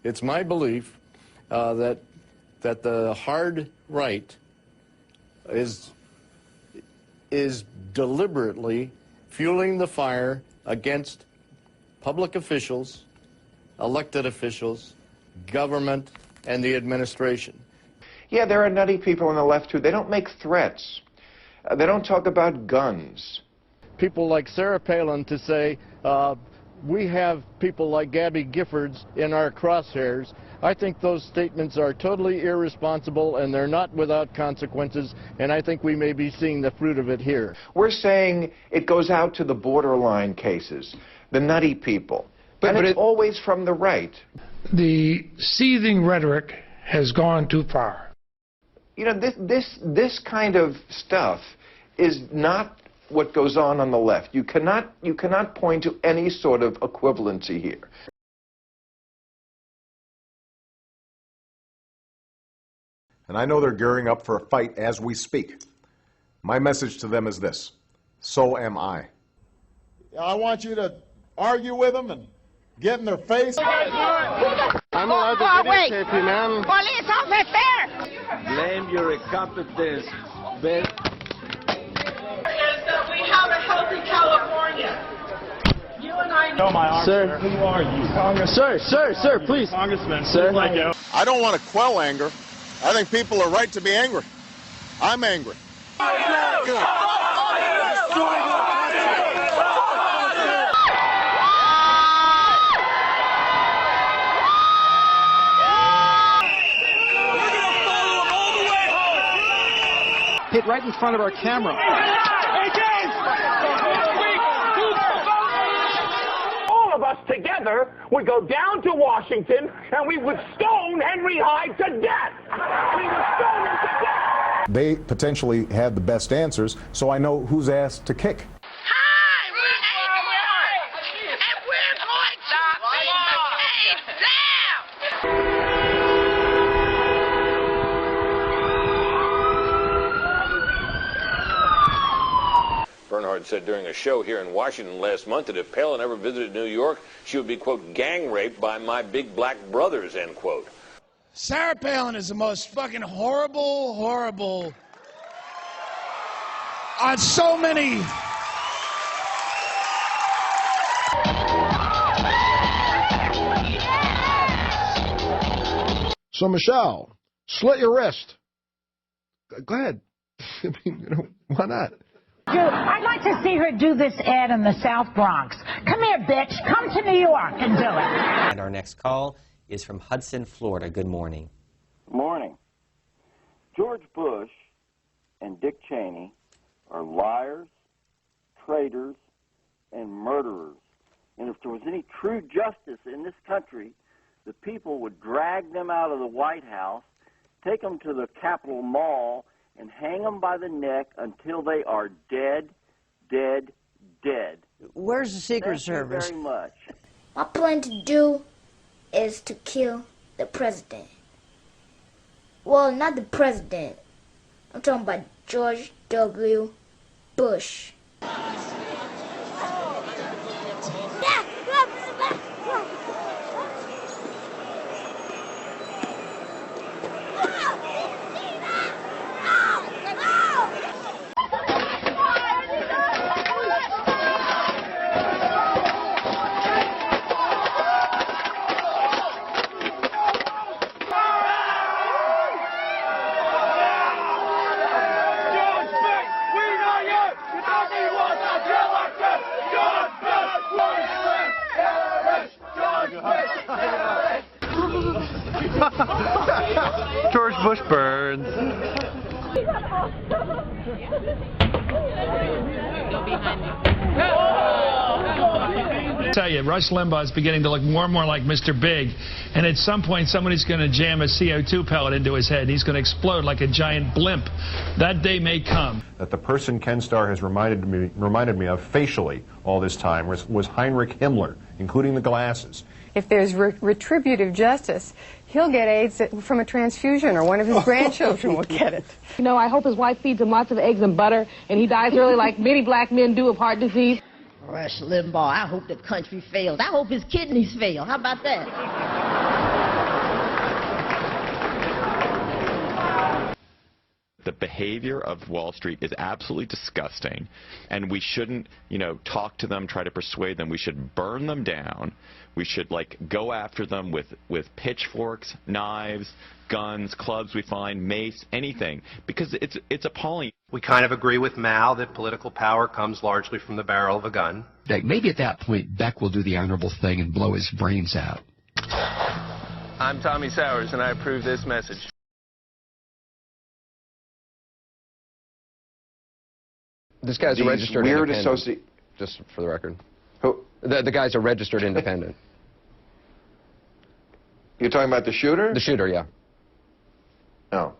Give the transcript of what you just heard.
It's my belief that the hard right is deliberately fueling the fire against public officials, elected officials, government, and the administration. Yeah, there are nutty people on the left too. They don't make threats. They don't talk about guns. People like Sarah Palin to say, we have people like Gabby Giffords in our crosshairs. I think those statements are totally irresponsible, and they're not without consequences, and I think we may be seeing the fruit of it here. We're saying it goes out to the borderline cases, the nutty people, and it's always from the right. The seething rhetoric has gone too far. You know, this kind of stuff is not what goes on the left. You cannot point to any sort of equivalency here. And I know they're gearing up for a fight as we speak. My message to them is this: so am I. I want you to argue with them and get in their face. I'm allowed to videotape you, man. Police officer! Blame your incompetence, bitch. That we have a healthy California. You and I know my officer. Sir. Who are you? Congressman. Sir, please. Congressman. Sir. Like you. I don't want to quell anger. I think people are right to be angry. I'm angry. Hit right in front of our camera. All of us together would go down to Washington and we would stone Henry Hyde to death. We would stone him to death. They potentially have the best answers, so I know who's asked to kick. Hi, we're angry, and we're going to save them. Bernhard said during a show here in Washington last month that if Palin ever visited New York, she would be, quote, gang raped by my big black brothers, end quote. Sarah Palin is the most fucking horrible, on so many. So, Michelle, slit your wrist. Go ahead. I mean, why not? Dude, I'd like to see her do this ad in the South Bronx. Come here, bitch. Come to New York and do it. And our next call is from Hudson, Florida. Good morning. Morning. George Bush and Dick Cheney are liars, traitors, and murderers. And if there was any true justice in this country, the people would drag them out of the White House, take them to the Capitol Mall, and hang them by the neck until they are dead, dead, dead. Where's the Secret Service? Thank you very much. My plan to do is to kill the president. Well, not the president. I'm talking about George W. Bush. George Bush burns. I tell you, Rush Limbaugh is beginning to look more and more like Mr. Big, and at some point somebody's going to jam a CO2 pellet into his head and he's going to explode like a giant blimp. That day may come. That the person Ken Starr has reminded me of facially all this time was Heinrich Himmler, including the glasses. If there's retributive justice, he'll get AIDS from a transfusion, or one of his grandchildren will get it. You know, I hope his wife feeds him lots of eggs and butter, and he dies early like many black men do of heart disease. Rush Limbaugh, I hope the country fails. I hope his kidneys fail. How about that? The behavior of Wall Street is absolutely disgusting, and we shouldn't, you know, talk to them, try to persuade them. We should burn them down. We should, like, go after them with pitchforks, knives, guns, clubs we find, mace, anything, because it's appalling. We kind of agree with Mao that political power comes largely from the barrel of a gun. Maybe at that point, Beck will do the honorable thing and blow his brains out. I'm Tommy Sowers, and I approve this message. This guy's a registered independent. Just for the record. Who? The guy's a registered independent. You're talking about the shooter? The shooter, yeah. No.